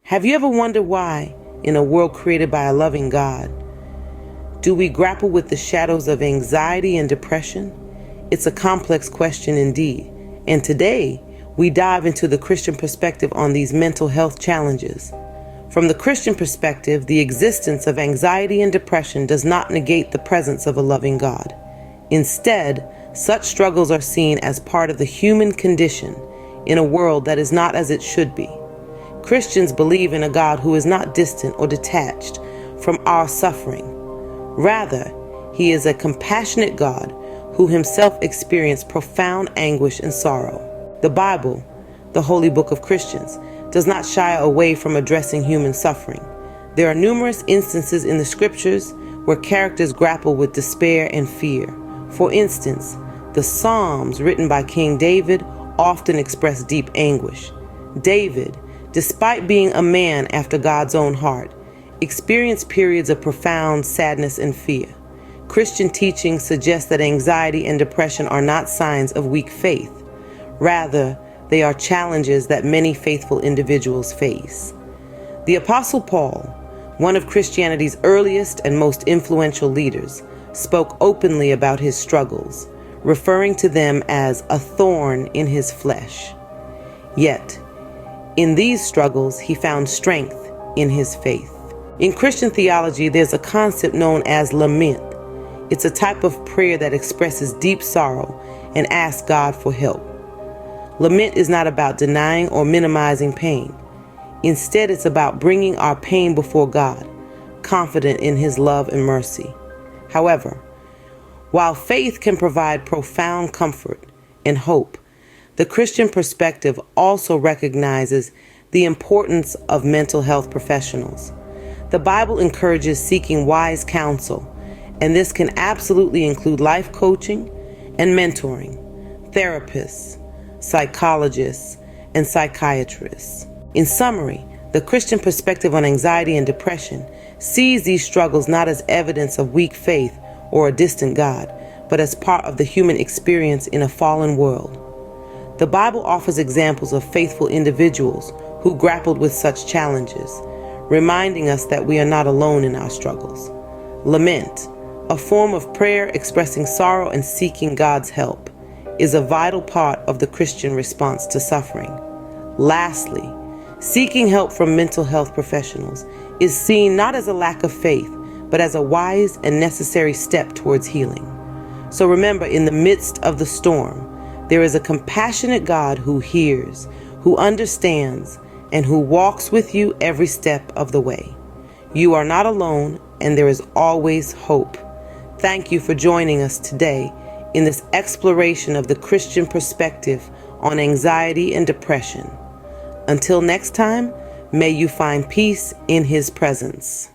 Have you ever wondered why, in a world created by a loving God, do we grapple with the shadows of anxiety and depression? It's a complex question indeed, and today we dive into the Christian perspective on these mental health challenges. From the Christian perspective, the existence of anxiety and depression does not negate the presence of a loving God. Instead, such struggles are seen as part of the human condition in a world that is not as it should be. Christians believe in a God who is not distant or detached from our suffering. Rather, he is a compassionate God who himself experienced profound anguish and sorrow. The Bible, the holy book of Christians, does not shy away from addressing human suffering. There are numerous instances in the scriptures where characters grapple with despair and fear. For instance, the Psalms written by King David often express deep anguish. David, despite being a man after God's own heart, experienced periods of profound sadness and fear. Christian teaching suggests that anxiety and depression are not signs of weak faith. Rather, they are challenges that many faithful individuals face. The Apostle Paul, one of Christianity's earliest and most influential leaders, spoke openly about his struggles, referring to them as a thorn in his flesh. Yet, in these struggles, he found strength in his faith. In Christian theology, there's a concept known as lament. It's a type of prayer that expresses deep sorrow and asks God for help. Lament is not about denying or minimizing pain. Instead, it's about bringing our pain before God, confident in his love and mercy. However, while faith can provide profound comfort and hope, the Christian perspective also recognizes the importance of mental health professionals. The Bible encourages seeking wise counsel, and this can absolutely include life coaching and mentoring, therapists, psychologists, and psychiatrists. In summary, the Christian perspective on anxiety and depression sees these struggles not as evidence of weak faith or a distant God, but as part of the human experience in a fallen world. The Bible offers examples of faithful individuals who grappled with such challenges, reminding us that we are not alone in our struggles. Lament, a form of prayer expressing sorrow and seeking God's help, is a vital part of the Christian response to suffering. Lastly, seeking help from mental health professionals is seen not as a lack of faith, but as a wise and necessary step towards healing. So remember, in the midst of the storm, there is a compassionate God who hears, who understands, and who walks with you every step of the way. You are not alone, and there is always hope. Thank you for joining us today in this exploration of the Christian perspective on anxiety and depression. Until next time, may you find peace in his presence.